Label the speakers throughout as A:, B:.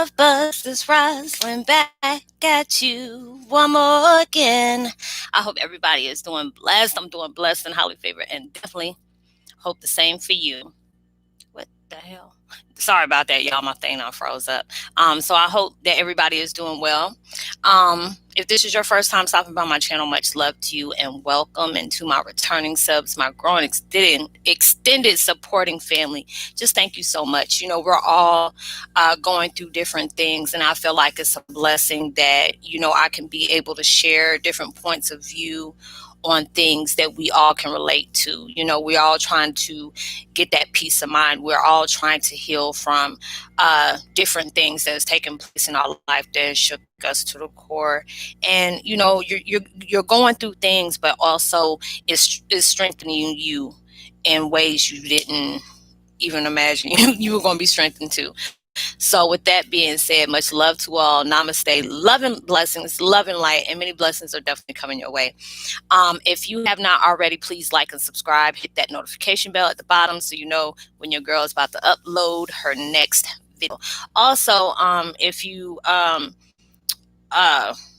A: love buzz? This Roslynn back at you one more again. I hope everybody is doing blessed. I'm doing blessed and highly favored, and definitely hope the same for you. What the hell? Sorry about that, y'all. My thing not froze up. So I hope that everybody is doing well. If this is your first time stopping by my channel, much love to you and welcome. And to my returning subs, my growing extended supporting family, just thank you so much. We're all going through different things, and I feel like it's a blessing that I can be able to share different points of view on things that we all can relate to. We're all trying to get that peace of mind. We're all trying to heal from different things that has taken place in our life that has shook us to the core. And you're going through things, but also it's strengthening you in ways you didn't even imagine you were going to be strengthened too. So with that being said, much love to all. Namaste. Loving blessings, loving light, and many blessings are definitely coming your way. If you have not already, please like and subscribe. Hit that notification bell at the bottom so you know when your girl is about to upload her next video. Also, if you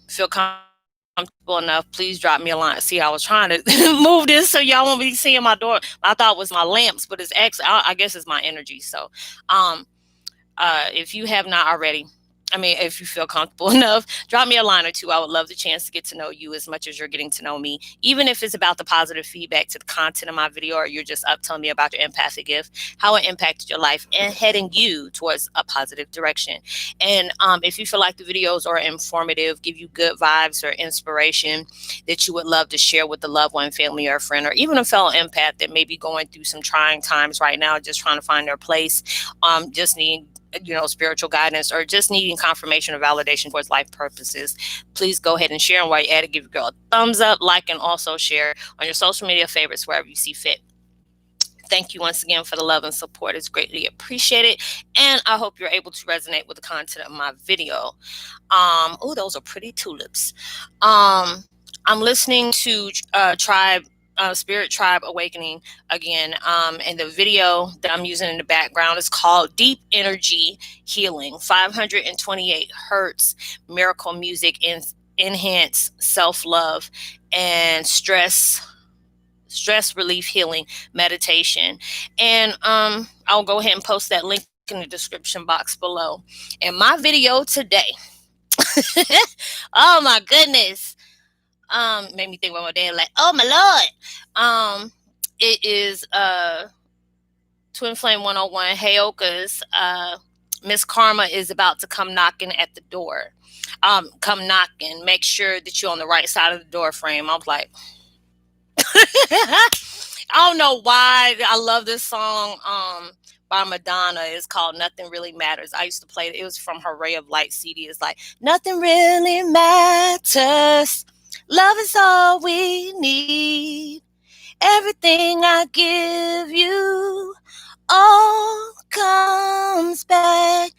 A: feel comfortable enough, please drop me a line. See, I was trying to move this so y'all won't be seeing my door. I thought it was my lamps, but it's actually, I guess it's my energy. So if you have not already, if you feel comfortable enough, drop me a line or two. I would love the chance to get to know you as much as you're getting to know me, even if it's about the positive feedback to the content of my video, or you're just up telling me about your empathic gift, how it impacted your life, and heading you towards a positive direction. And if you feel like the videos are informative, give you good vibes or inspiration that you would love to share with a loved one, family, or a friend, or even a fellow empath that may be going through some trying times right now, just trying to find their place, just need spiritual guidance, or just needing confirmation or validation towards life purposes, please go ahead and share. And while you're at it, give your girl a thumbs up, like, and also share on your social media favorites wherever you see fit. Thank you once again for the love and support. It's greatly appreciated. And I hope you're able to resonate with the content of my video. Oh, those are pretty tulips. I'm listening to Spirit Tribe Awakening again. And the video that I'm using in the background is called Deep Energy Healing, 528 Hertz Miracle Music, Enhance Self-Love and Stress Relief Healing Meditation. And I'll go ahead and post that link in the description box below. And my video today, oh my goodness, made me think about my dad, like, oh my Lord. It is Twin Flame 101, Heyokas. Miss Karma is about to come knocking at the door. Come knocking. Make sure that you're on the right side of the door frame. I was like, I don't know why I love this song by Madonna. It's called Nothing Really Matters. I used to play it. It was from her Ray of Light CD. It's like, nothing really matters. Love is all we need. Everything I give you all comes back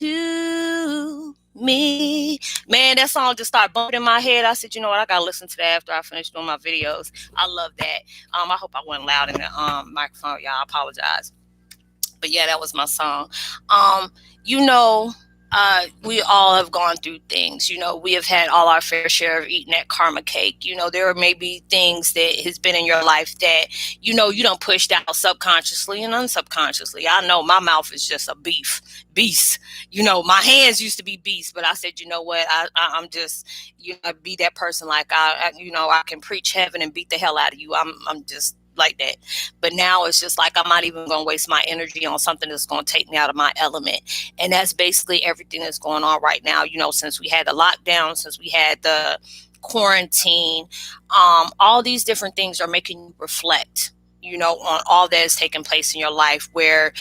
A: to me. Man, that song just started bumping in my head. I said, you know what? I gotta listen to that after I finish doing my videos. I love that. I hope I wasn't loud in the microphone, y'all. I apologize. But yeah, that was my song. We all have gone through things. We have had all our fair share of eating that karma cake. There may be things that has been in your life that, you don't push down subconsciously and unsubconsciously. I know my mouth is just a beast. My hands used to be beasts, but I said, you know what? I'm just, be that person. Like I can preach heaven and beat the hell out of you. I'm just like that. But now it's just like, I'm not even going to waste my energy on something that's going to take me out of my element. And that's basically everything that's going on right now. Since we had the lockdown, since we had the quarantine, all these different things are making you reflect, on all that is taking place in your life, where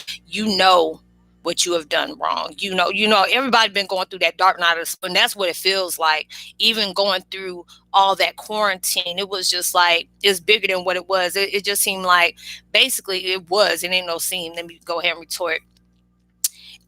A: what you have done wrong. Everybody been going through that dark night of the soul, and that's what it feels like. Even going through all that quarantine, it was just like, it's bigger than what it was. It just seemed like, basically it was, it ain't no seem, let me go ahead and retort,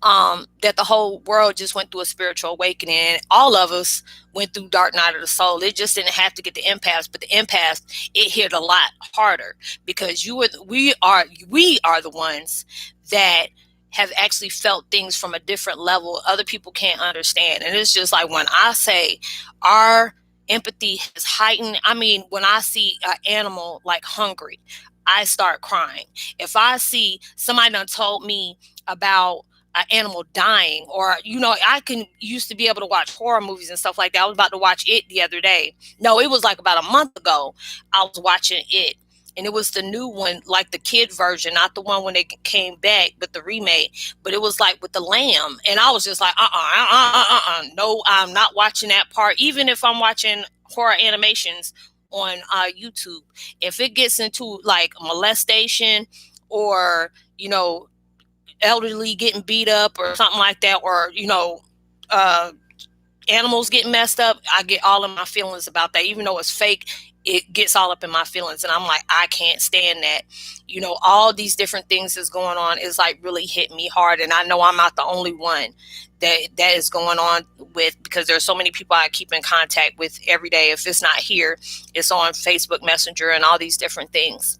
A: that the whole world just went through a spiritual awakening. All of us went through dark night of the soul. It just didn't have to get the empaths, but the empaths, it hit a lot harder, because we are the ones that have actually felt things from a different level other people can't understand. And it's just like when I say our empathy has heightened, I mean, when I see an animal like hungry, I start crying. If I see somebody done told me about an animal dying, or I can used to be able to watch horror movies and stuff like that. I was about to watch It the other day. No, it was like about a month ago. I was watching It, and it was the new one, like the kid version, not the one when they came back, but the remake. But it was like with the lamb, and I was just like, no, I'm not watching that part. Even if I'm watching horror animations on YouTube, if it gets into like molestation or elderly getting beat up or something like that, or uh, animals getting messed up, I get all of my feelings about that. Even though it's fake, it gets all up in my feelings, and I'm like, I can't stand that. All these different things that's going on is like really hitting me hard, and I know I'm not the only one that is going on with, because there's so many people I keep in contact with every day. If it's not here, it's on Facebook Messenger and all these different things.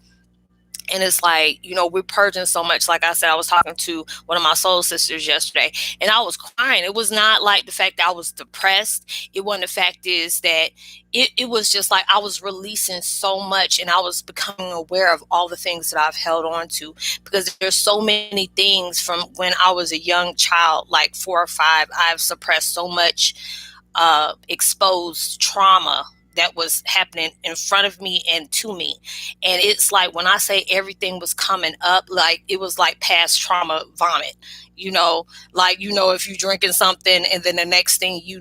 A: And it's like, we're purging so much. Like I said, I was talking to one of my soul sisters yesterday, and I was crying. It was not like the fact that I was depressed. It wasn't. The fact is that it was just like I was releasing so much, and I was becoming aware of all the things that I've held on to, because there's so many things from when I was a young child, like 4 or 5. I've suppressed so much exposed trauma that was happening in front of me and to me. And it's like when I say everything was coming up, like it was like past trauma vomit. Like if you're drinking something and then the next thing you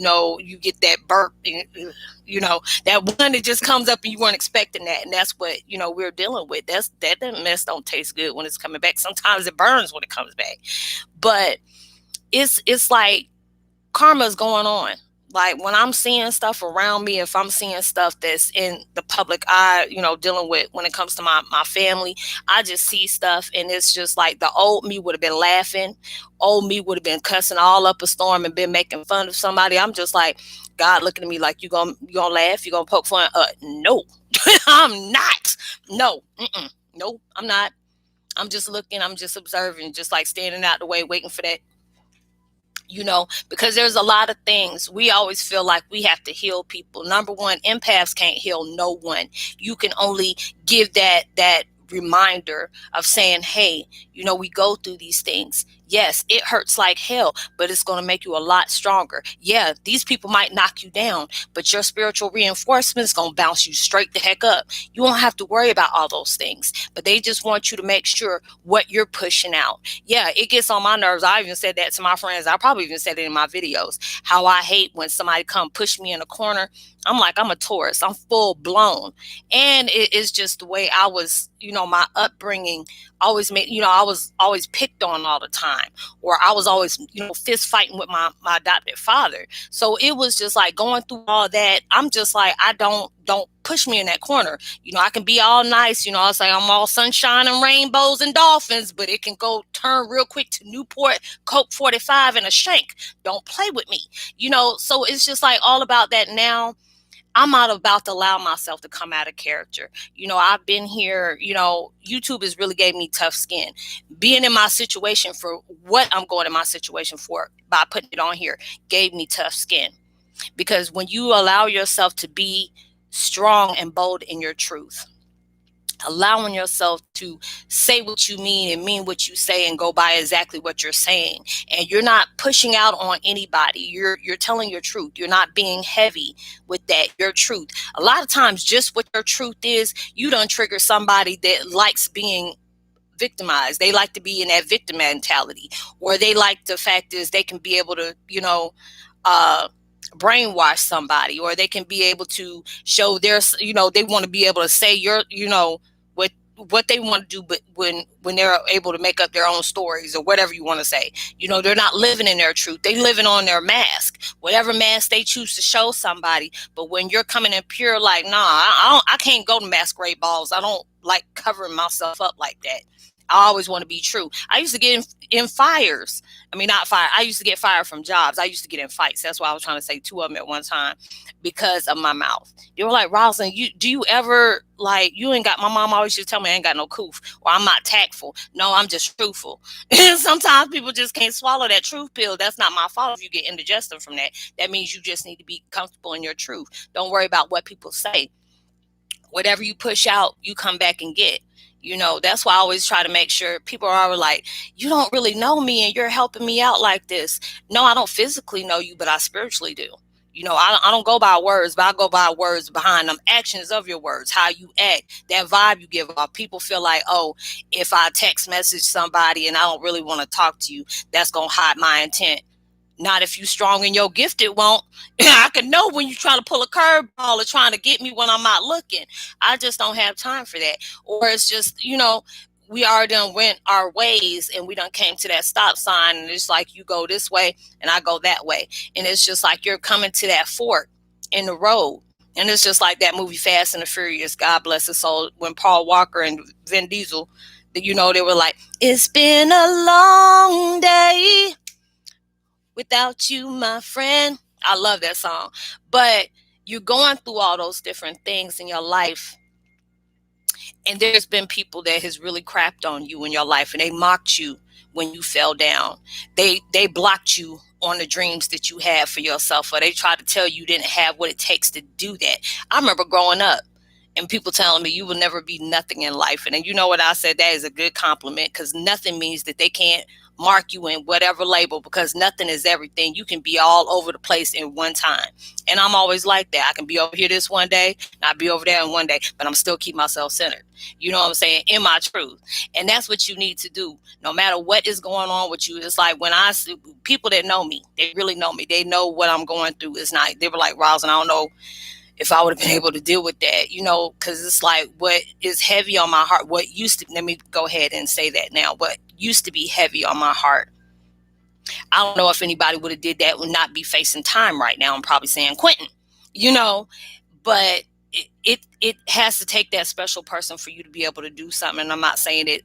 A: get that burp, that one that just comes up and you weren't expecting that. And that's what we're dealing with. That mess don't taste good when it's coming back. Sometimes it burns when it comes back. But it's like karma is going on. Like when I'm seeing stuff around me, if I'm seeing stuff that's in the public eye, dealing with when it comes to my family, I just see stuff, and it's just like the old me would have been laughing. Old me would have been cussing all up a storm and been making fun of somebody. I'm just like, God looking at me like, you gonna laugh? You gonna poke fun? No, I'm not. No, no, I'm not. I'm just looking. I'm just observing, just like standing out the way, waiting for that. Because there's a lot of things we always feel like we have to heal people. Number one, empaths can't heal no one. You can only give that reminder of saying, hey, we go through these things. Yes, it hurts like hell, but it's going to make you a lot stronger. Yeah, these people might knock you down, but your spiritual reinforcement is going to bounce you straight the heck up. You won't have to worry about all those things, but they just want you to make sure what you're pushing out. Yeah, it gets on my nerves. I even said that to my friends. I probably even said it in my videos, how I hate when somebody come push me in a corner. I'm like, I'm a Taurus. I'm full blown. And it is just the way I was, my upbringing always made, I was always picked on all the time, or I was always, fist fighting with my adopted father. So it was just like going through all that. I'm just like, don't push me in that corner. I can be all nice, I'll say I'm all sunshine and rainbows and dolphins, but it can go turn real quick to Newport, Coke 45 and a shank. Don't play with me, so it's just like all about that now. I'm not about to allow myself to come out of character. I've been here, YouTube has really gave me tough skin. Being in my situation for what I'm going in my situation for by putting it on here gave me tough skin. Because when you allow yourself to be strong and bold in your truth, allowing yourself to say what you mean and mean what you say and go by exactly what you're saying, and you're not pushing out on anybody, you're telling your truth. You're not being heavy with that, your truth. A lot of times just what your truth is, you don't trigger somebody that likes being victimized. They like to be in that victim mentality, or they like the fact is they can be able to uh brainwash somebody, or they can be able to show their, they want to be able to say your, what they want to do, but when they're able to make up their own stories or whatever you want to say, they're not living in their truth. They living on their mask, whatever mask they choose to show somebody. But when you're coming in pure, like, nah, I can't go to masquerade balls. I don't like covering myself up like that. I always want to be true. I used to get in fires. I mean, not fire. I used to get fired from jobs. I used to get in fights. That's why I was trying to say two of them at one time because of my mouth. They were like, Roslynn, do you ever, like, you ain't got, my mom always used to tell me I ain't got no coof, or I'm not tactful. No, I'm just truthful. And sometimes people just can't swallow that truth pill. That's not my fault if you get indigestion from that. That means you just need to be comfortable in your truth. Don't worry about what people say. Whatever you push out, you come back and get. That's why I always try to make sure people are always like, you don't really know me and you're helping me out like this. No, I don't physically know you, but I spiritually do. I don't go by words, but I go by words behind them, actions of your words, how you act, that vibe you give off. People feel like, oh, if I text message somebody and I don't really want to talk to you, that's going to hide my intent. Not if you strong in your gift, it won't. I can know when you're trying to pull a curveball or trying to get me when I'm not looking. I just don't have time for that. Or it's just, we already done went our ways and we done came to that stop sign and it's like you go this way and I go that way. And it's just like you're coming to that fork in the road. And it's just like that movie Fast and the Furious, God bless his soul, when Paul Walker and Vin Diesel, they were like, it's been a long day without you, my friend. I love that song. But you're going through all those different things in your life. And there's been people that has really crapped on you in your life and they mocked you when you fell down. They blocked you on the dreams that you had for yourself, or they tried to tell you didn't have what it takes to do that. I remember growing up and people telling me you will never be nothing in life. And then you know what I said? That is a good compliment, because nothing means that they can't mark you in whatever label, because nothing is everything. You can be all over the place in one time. And I'm always like that. I can be over here this one day, not be over there in one day, but I'm still keep myself centered. You know what I'm saying? In my truth. And that's what you need to do. No matter what is going on with you. It's like when I see people that know me, they really know me. They know what I'm going through. It's not, they were like, Roslynn, I don't know if I would have been able to deal with that, because it's like what is heavy on my heart, what used to, let me go ahead and say that now, what used to be heavy on my heart. I don't know if anybody would have did that, would not be facing time right now. I'm probably saying Quentin, but it has to take that special person for you to be able to do something. And I'm not saying that,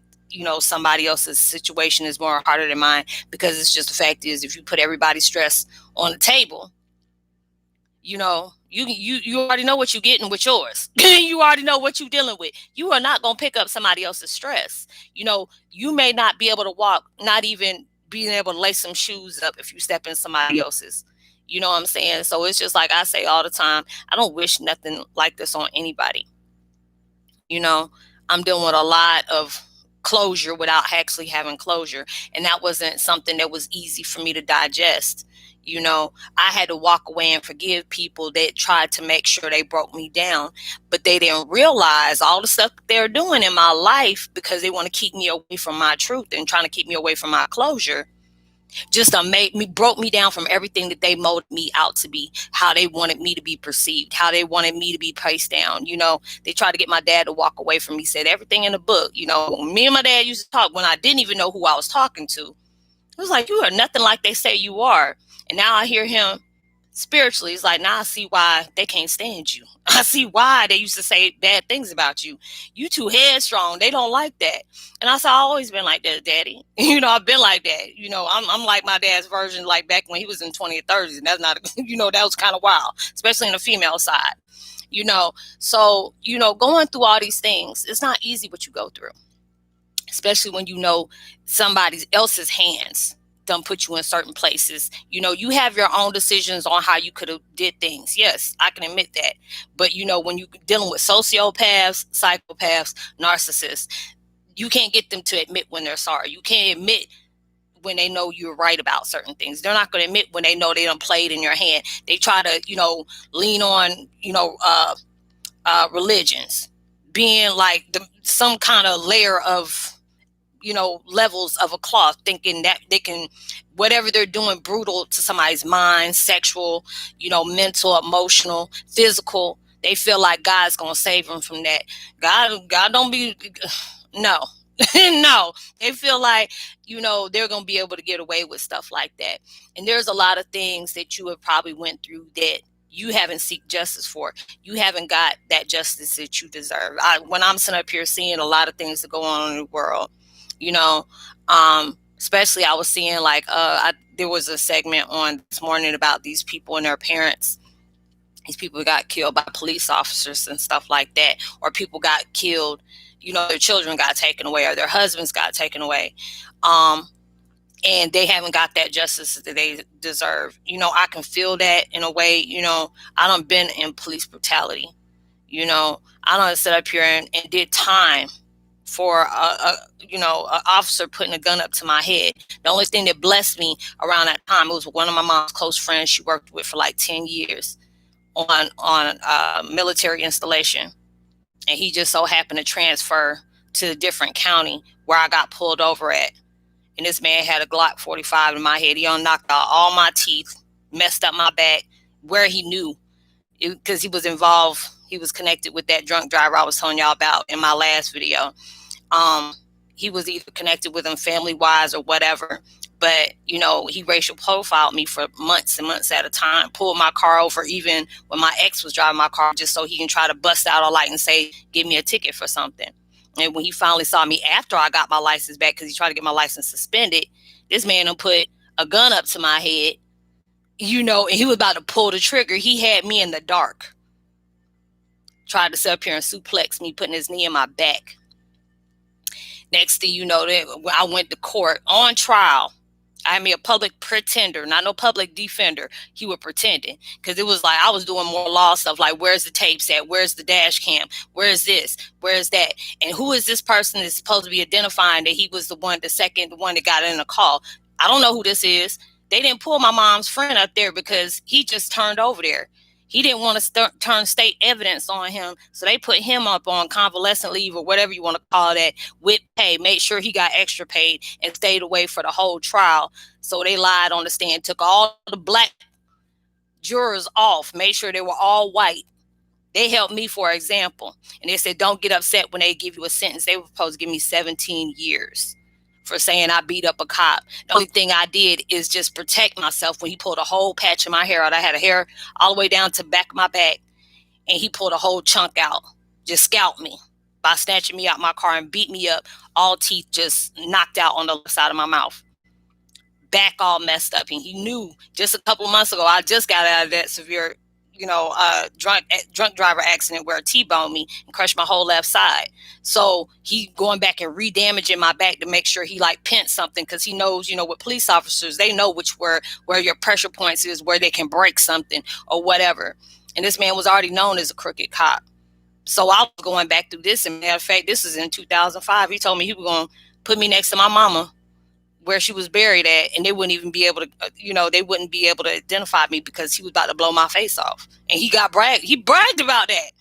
A: somebody else's situation is more harder than mine, because it's just the fact is, if you put everybody's stress on the table, you already know what you're getting with yours. You already know what you're dealing with. You are not going to pick up somebody else's stress. You may not be able to walk, not even being able to lace some shoes up if you step in somebody else's. You know what I'm saying? So it's just like I say all the time, I don't wish nothing like this on anybody. I'm dealing with a lot of closure without actually having closure. And that wasn't something that was easy for me to digest. I had to walk away and forgive people that tried to make sure they broke me down, but they didn't realize all the stuff they're doing in my life, because they want to keep me away from my truth and trying to keep me away from my closure. Just broke me down from everything that they molded me out to be, how they wanted me to be perceived, how they wanted me to be placed down. They tried to get my dad to walk away from me, said everything in the book. Me and my dad used to talk when I didn't even know who I was talking to. It was like, you are nothing like they say you are. And now I hear him spiritually. It's like, now I see why they can't stand you. I see why they used to say bad things about you. You too headstrong. They don't like that. And I said, I've always been like that, Daddy. I've been like that. I'm like my dad's version, like back when he was in 20s or 30s. And that's not, that was kind of wild, especially in the female side. So, going through all these things, it's not easy what you go through, especially when somebody else's hands don't put you in certain places. You have your own decisions on how you could have did things. Yes, I can admit that. But when you're dealing with sociopaths, psychopaths, narcissists, you can't get them to admit when they're sorry. You can't admit when they know you're right about certain things. They're not going to admit when they know they done played in your hand. They try to, lean on, religions being like some kind of layer of, levels of a cloth, thinking that they can, whatever they're doing, brutal to somebody's mind, sexual, mental, emotional, physical, they feel like God's going to save them from that. God don't be, no, no, they feel like, they're going to be able to get away with stuff like that. And there's a lot of things that you have probably went through that you haven't seek justice for. You haven't got that justice that you deserve. When I'm sitting up here seeing a lot of things that go on in the world, you know. Especially I was seeing like there was a segment on this morning about these people and their parents. These people got killed by police officers and stuff like that, or people got killed, their children got taken away or their husbands got taken away. Um, and they haven't got that justice that they deserve. I can feel that in a way. I don't been in police brutality. I don't sit up here and did time for a officer putting a gun up to my head. The only thing that blessed me around that time, it was one of my mom's close friends she worked with for like 10 years on military installation, and he just so happened to transfer to a different county where I got pulled over at. And this man had a Glock 45 in my head. He knocked out all my teeth, messed up my back, where he knew, because he was involved. He was connected with that drunk driver I was telling y'all about in my last video. Um, he was either connected with him family wise or whatever. But, he racial profiled me for months and months at a time, pulled my car over even when my ex was driving my car, just so he can try to bust out a light and say, give me a ticket for something. And when he finally saw me after I got my license back, because he tried to get my license suspended, this man done put a gun up to my head, and he was about to pull the trigger. He had me in the dark, tried to sit up here and suplex me, putting his knee in my back. Next thing you know, I went to court on trial. I mean, a public pretender, not no public defender. He was pretending, because it was like I was doing more law stuff, like where's the tapes at? Where's the dash cam? Where's this? Where's that? And who is this person that's supposed to be identifying that he was the one that got in the call? I don't know who this is. They didn't pull my mom's friend up there because he just turned over there. He didn't want to turn state evidence on him, so they put him up on convalescent leave or whatever you want to call that, with pay, made sure he got extra paid, and stayed away for the whole trial. So they lied on the stand, took all the black jurors off, made sure they were all white. They helped me, for example, and they said, don't get upset when they give you a sentence. They were supposed to give me 17 years for saying I beat up a cop. The only thing I did is just protect myself when he pulled a whole patch of my hair out. I had a hair all the way down to the back of my back, and he pulled a whole chunk out, just scalped me by snatching me out my car and beat me up, all teeth just knocked out on the left side of my mouth, back all messed up. And he knew just a couple of months ago I just got out of that severe drunk driver accident where a T-boned me and crushed my whole left side. So he going back and re-damaging my back to make sure he like pinched something, because he knows, with police officers, they know where your pressure points is, where they can break something or whatever. And this man was already known as a crooked cop. So I was going back through this, and matter of fact, this is in 2005. He told me he was going to put me next to my mama where she was buried at, and they wouldn't even be able to, they wouldn't be able to identify me because he was about to blow my face off. And he bragged about that.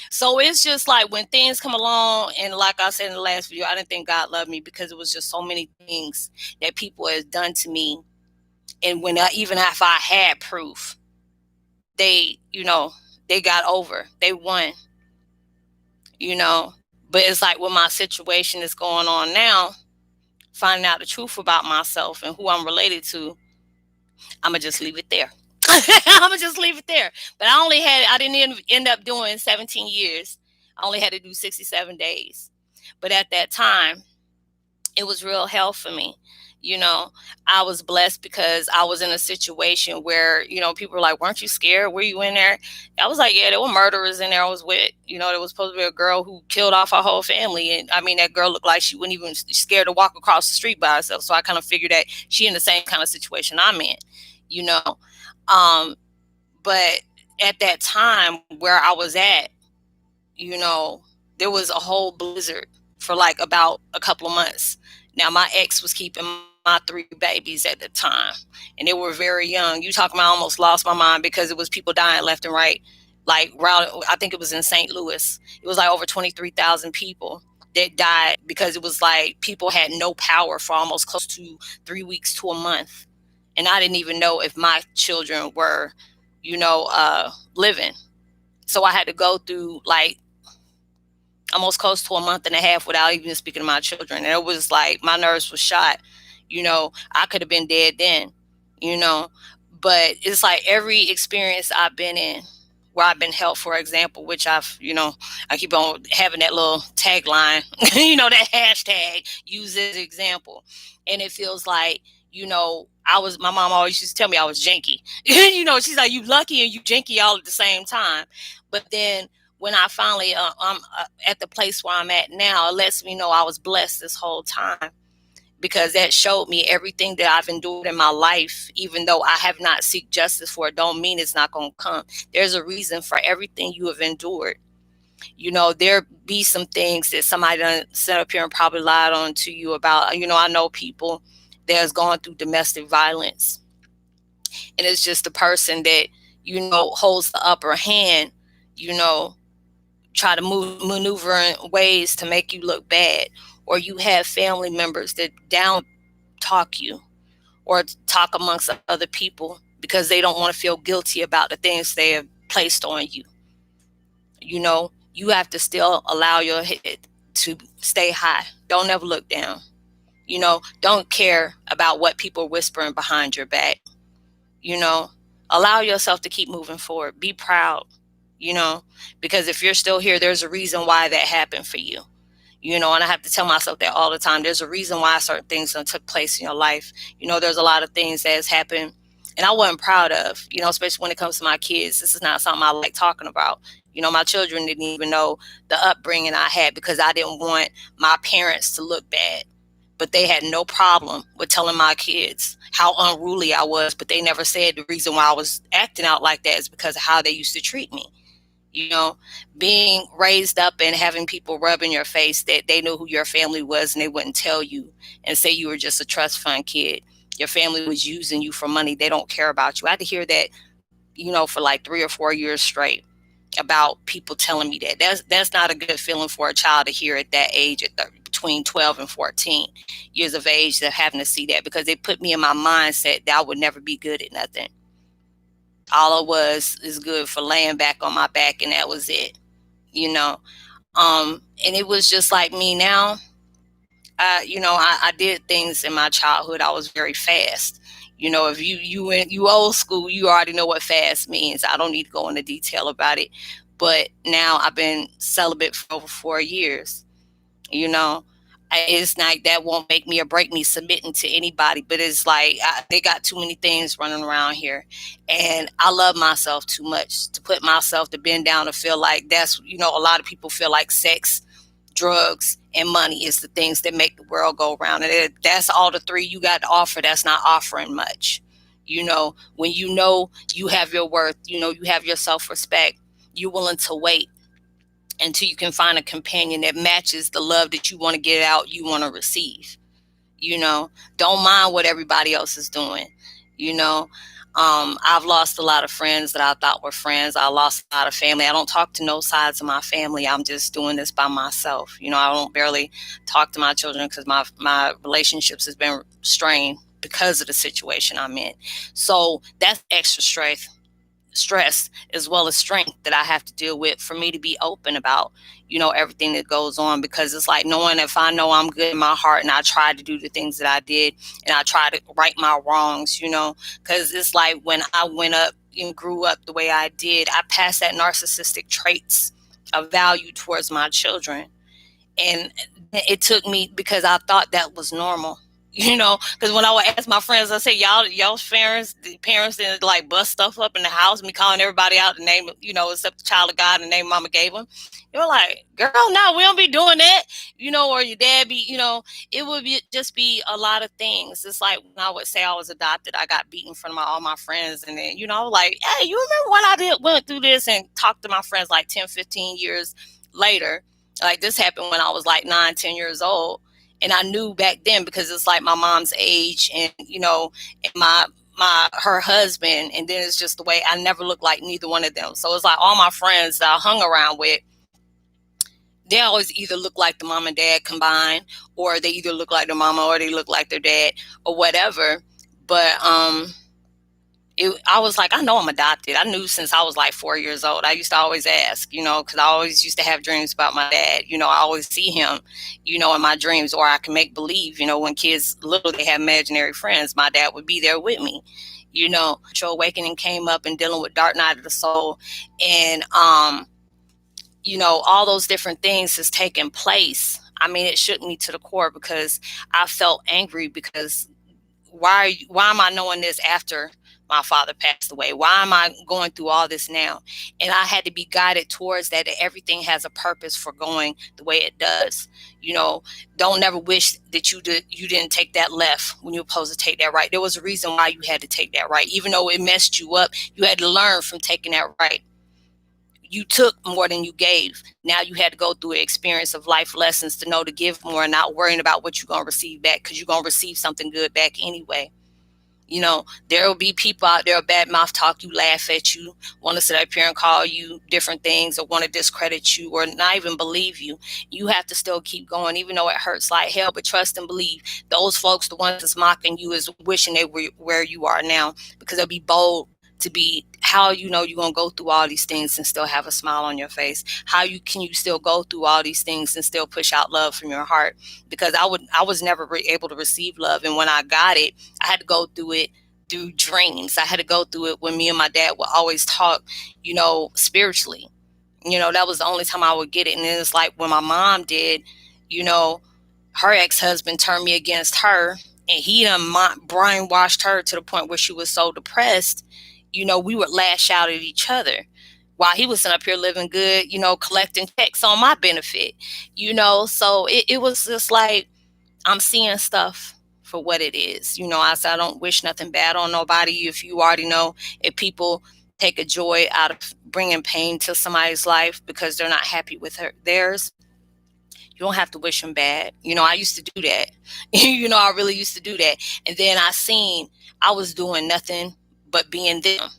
A: So it's just like when things come along, and like I said in the last video, I didn't think God loved me because it was just so many things that people has done to me. And even if I had proof, they got over, they won, but it's like with my situation that's going on now, finding out the truth about myself and who I'm related to, I'm going to just leave it there. I'm going to just leave it there. But I didn't end up doing 17 years. I only had to do 67 days. But at that time, it was real hell for me. I was blessed because I was in a situation where, people were like, weren't you scared? Were you in there? I was like, yeah, there were murderers in there I was with. There was supposed to be a girl who killed off our whole family. And I mean, that girl looked like she wouldn't even scared to walk across the street by herself. So I kind of figured that she in the same kind of situation I'm in, but at that time where I was at, there was a whole blizzard for like about a couple of months. Now, my ex was keeping my 3 babies at the time, and they were very young. You talking about, I almost lost my mind because it was people dying left and right. Like, I think it was in St. Louis. It was like over 23,000 people that died because it was like people had no power for almost close to 3 weeks to a month. And I didn't even know if my children were, living. So I had to go through like almost close to a month and a half without even speaking to my children. And it was like my nerves were shot. I could have been dead then, but it's like every experience I've been in, where I've been helped, for example, which I keep on having that little tagline, that hashtag, use as example. And it feels like, my mom always used to tell me I was janky. She's like, you lucky and you janky all at the same time. But then when I finally, I'm at the place where I'm at now, it lets me know I was blessed this whole time, because that showed me everything that I've endured in my life. Even though I have not seek justice for it, don't mean it's not going to come. There's a reason for everything you have endured. There be some things that somebody done set up here and probably lied on to you about. I know people that's gone through domestic violence, and it's just the person that, holds the upper hand, you know, try to maneuver in ways to make you look bad. Or you have family members that down talk you, or talk amongst other people, because they don't want to feel guilty about the things they have placed on you. You have to still allow your head to stay high. Don't ever look down. Don't care about what people are whispering behind your back. you know Allow yourself to keep moving forward. Be proud, because if you're still here, there's a reason why that happened for you. And I have to tell myself that all the time. There's a reason why certain things took place in your life. There's a lot of things that has happened and I wasn't proud of, especially when it comes to my kids. This is not something I like talking about. My children didn't even know the upbringing I had, because I didn't want my parents to look bad. But they had no problem with telling my kids how unruly I was. But they never said the reason why I was acting out like that is because of how they used to treat me. Being raised up and having people rub in your face that they knew who your family was and they wouldn't tell you, and say you were just a trust fund kid. Your family was using you for money. They don't care about you. I had to hear that, for like 3 or 4 years straight, about people telling me that. That's not a good feeling for a child to hear at that age, between 12 and 14 years of age, that having to see that, because they put me in my mindset that I would never be good at nothing. All I was is good for laying back on my back, and that was it. And it was just like me now. I did things in my childhood. I was very fast. If you old school, you already know what fast means. I don't need to go into detail about it. But now I've been celibate for over 4 years. It's like that won't make me or break me submitting to anybody. But it's like they got too many things running around here, and I love myself too much to put myself to bend down and feel like that's a lot of people feel like sex, drugs, and money is the things that make the world go around. And that's all the three you got to offer. That's not offering much. When you have your worth, you have your self-respect, you're willing to wait until you can find a companion that matches the love that you want to get out, you want to receive. Don't mind what everybody else is doing. I've lost a lot of friends that I thought were friends. I lost a lot of family. I don't talk to no sides of my family. I'm just doing this by myself. I don't barely talk to my children because my relationships has been strained because of the situation I'm in. So that's extra stress as well as strength that I have to deal with for me to be open about, everything that goes on, because it's like knowing if I know I'm good in my heart and I try to do the things that I did and I try to right my wrongs, because it's like when I went up and grew up the way I did, I passed that narcissistic traits of value towards my children. And it took me, because I thought that was normal. Because when I would ask my friends, I say, y'all's parents didn't like bust stuff up in the house, me calling everybody out the name, except the child of God, the name mama gave them. You're like, girl, no, we don't be doing that, or your dad be, it would just be a lot of things. It's like when I would say I was adopted, I got beaten in front of all my friends. And then, like, hey, you remember when I went through this, and talked to my friends like 10, 15 years later. Like this happened when I was like 9, 10 years old. And I knew back then, because it's like my mom's age and, and her husband. And then it's just the way I never looked like neither one of them. So it's like all my friends that I hung around with, they always either look like the mom and dad combined, or they either look like their mama or they look like their dad or whatever. But, I was like, I know I'm adopted. I knew since I was like 4 years old. I used to always ask, because I always used to have dreams about my dad. I always see him, in my dreams, or I can make believe, when kids little, they have imaginary friends. My dad would be there with me, Spiritual awakening came up and dealing with dark night of the soul. And all those different things has taken place. I mean, it shook me to the core because I felt angry because why am I knowing this after my father passed away? Why am I going through all this now? And I had to be guided towards that everything has a purpose for going the way it does. You know, don't never wish that you didn't take that left when you were supposed to take that right. There was a reason why you had to take that right. Even though it messed you up, you had to learn from taking that right. You took more than you gave. Now you had to go through an experience of life lessons to know to give more and not worrying about what you're going to receive back, because you're going to receive something good back anyway. There will be people out there bad mouth talk you, laugh at you, want to sit up here and call you different things, or want to discredit you or not even believe you. You have to still keep going, even though it hurts like hell, but trust and believe. Those folks, the ones that's mocking you, is wishing they were where you are now, because they'll be bold to be. How you're going to go through all these things and still have a smile on your face? How can you still go through all these things and still push out love from your heart? Because I was never able to receive love, and when I got it, I had to go through it through dreams. I had to go through it when me and my dad would always talk, spiritually. That was the only time I would get it. And then it's like when my mom did, you know, her ex-husband turned me against her, and he done brainwashed her to the point where she was so depressed, we would lash out at each other while he was sitting up here living good, collecting checks on my benefit, so it was just like, I'm seeing stuff for what it is. I said, I don't wish nothing bad on nobody. If you already know, if people take a joy out of bringing pain to somebody's life because they're not happy with theirs, you don't have to wish them bad. I used to do that. I really used to do that. And then I was doing nothing but being them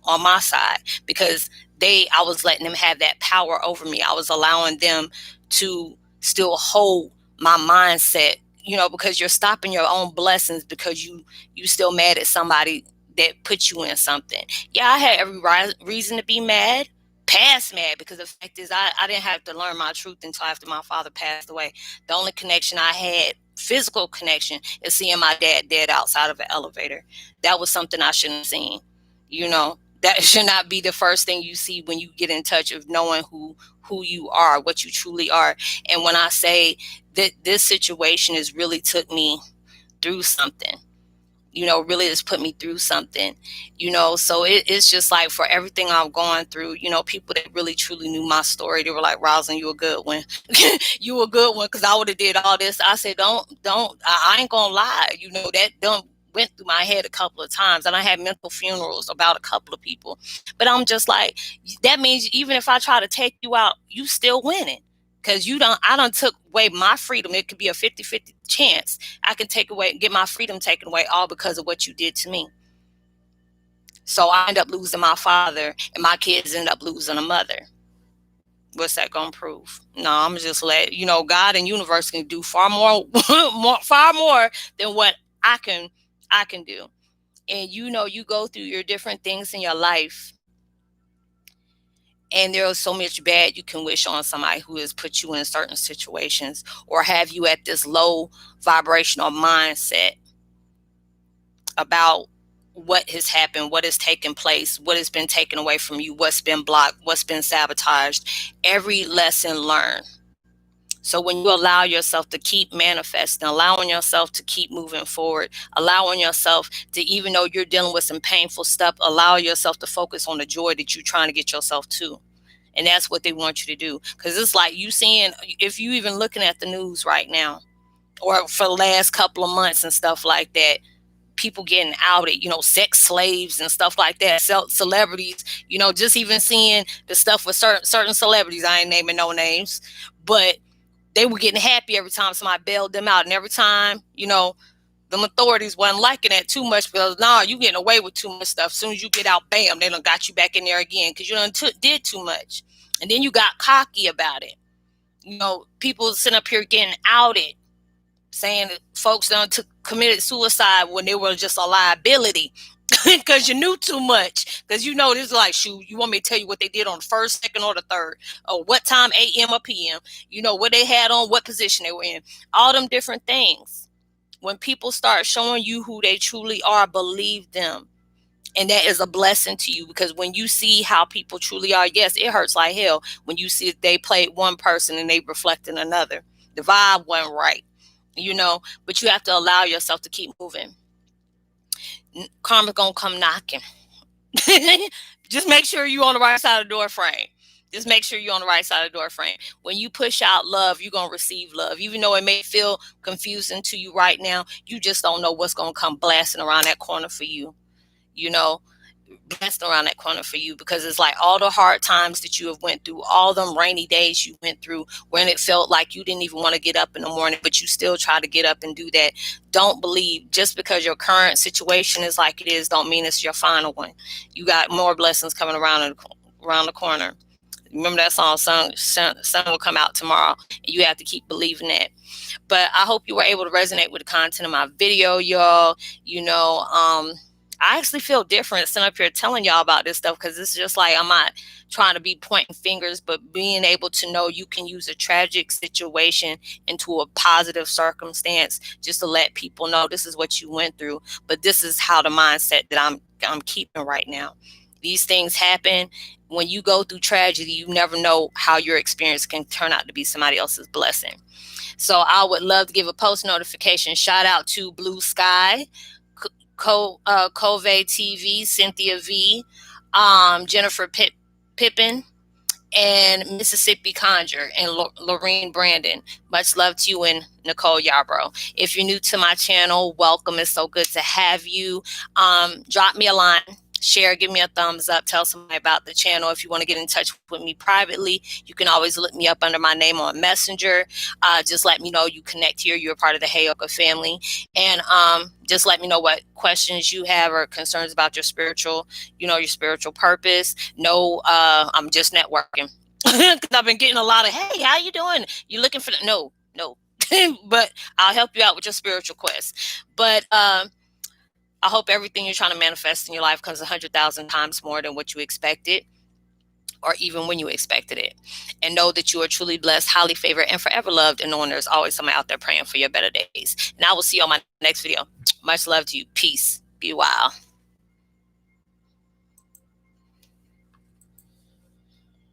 A: on my side, because I was letting them have that power over me. I was allowing them to still hold my mindset, because you're stopping your own blessings because you still mad at somebody that put you in something. Yeah, I had every reason to be mad, past mad, because the fact is I didn't have to learn my truth until after my father passed away. The only connection I had, physical connection, is seeing my dad dead outside of an elevator. That was something I shouldn't have seen. That should not be the first thing you see when you get in touch of knowing who you are, what you truly are. And when I say that this situation has really took me through something, really has put me through something, so it's just like, for everything I'm going through, people that really truly knew my story, they were like, Roslynn, you a good one. You a good one, because I would have did all this. I said, I ain't gonna lie, that don't went through my head a couple of times, and I had mental funerals about a couple of people. But I'm just like, that means even if I try to take you out, you still winning. Because I don't took away my freedom. It could be a 50-50 chance I can get my freedom taken away, all because of what you did to me. So I end up losing my father, and my kids end up losing a mother. What's that gonna prove? No, I'm just God and universe can do far more, far more than what I can do. And you go through your different things in your life, and there's so much bad you can wish on somebody who has put you in certain situations, or have you at this low vibrational mindset about what has happened, what has taken place, what has been taken away from you, what's been blocked, what's been sabotaged. Every lesson learned. So when you allow yourself to keep manifesting, allowing yourself to keep moving forward, allowing yourself to, even though you're dealing with some painful stuff, allow yourself to focus on the joy that you're trying to get yourself to. And that's what they want you to do. Because it's like you seeing, if you even looking at the news right now, or for the last couple of months and stuff like that, people getting outed, sex slaves and stuff like that, celebrities, just even seeing the stuff with certain celebrities, I ain't naming no names, but they were getting happy every time somebody bailed them out. And every time, the authorities wasn't liking that too much, because, you getting away with too much stuff. As soon as you get out, bam, they done got you back in there again because you done did too much. And then you got cocky about it. People sitting up here getting outed, saying that folks done committed suicide when they were just a liability because you knew too much. Because this is like, shoot, you want me to tell you what they did on the first, second, or the third, or what time, AM or PM, what they had on, what position they were in, all them different things. When people start showing you who they truly are, believe them. And that is a blessing to you, because when you see how people truly are, yes, it hurts like hell when you see they played one person and they reflecting another. The vibe wasn't right, but you have to allow yourself to keep moving. Karma's gonna come knocking. Just make sure you're on the right side of the door frame. Just make sure you're on the right side of the door frame. When you push out love, you're going to receive love. Even though it may feel confusing to you right now, you just don't know what's going to come blasting around that corner for you. You know, blasting around that corner for you, because it's like all the hard times that you have went through, all them rainy days you went through when it felt like you didn't even want to get up in the morning, but you still try to get up and do that. Don't believe just because your current situation is like it is, don't mean it's your final one. You got more blessings coming around the corner. Remember that song, sun will come out tomorrow, and you have to keep believing that. But I hope you were able to resonate with the content of my video, y'all. I actually feel different sitting up here telling y'all about this stuff, because it's just like I'm not trying to be pointing fingers, but being able to know you can use a tragic situation into a positive circumstance, just to let people know this is what you went through, but this is how the mindset that I'm keeping right now. These things happen. When you go through tragedy, you never know how your experience can turn out to be somebody else's blessing. So I would love to give a post notification shout out to Blue Sky, Cove TV, Cynthia V, Jennifer Pippin, and Mississippi Conjure, and Lorene Brandon. Much love to you, and Nicole Yarbrough. If you're new to my channel, welcome. It's so good to have you. Drop me a line, share, give me a thumbs up, tell somebody about the channel. If you want to get in touch with me privately, you can always look me up under my name on Messenger. Just let me know you connect here, you're a part of the Heyokas family. And just let me know what questions you have or concerns about your spiritual purpose. No, I'm just networking. Because I've been getting a lot of, hey, how you doing? You looking for the, no. But I'll help you out with your spiritual quest. But I hope everything you're trying to manifest in your life comes 100,000 times more than what you expected, or even when you expected it. And know that you are truly blessed, highly favored, and forever loved, and knowing there's always someone out there praying for your better days. And I will see you on my next video. Much love to you. Peace. Be wild.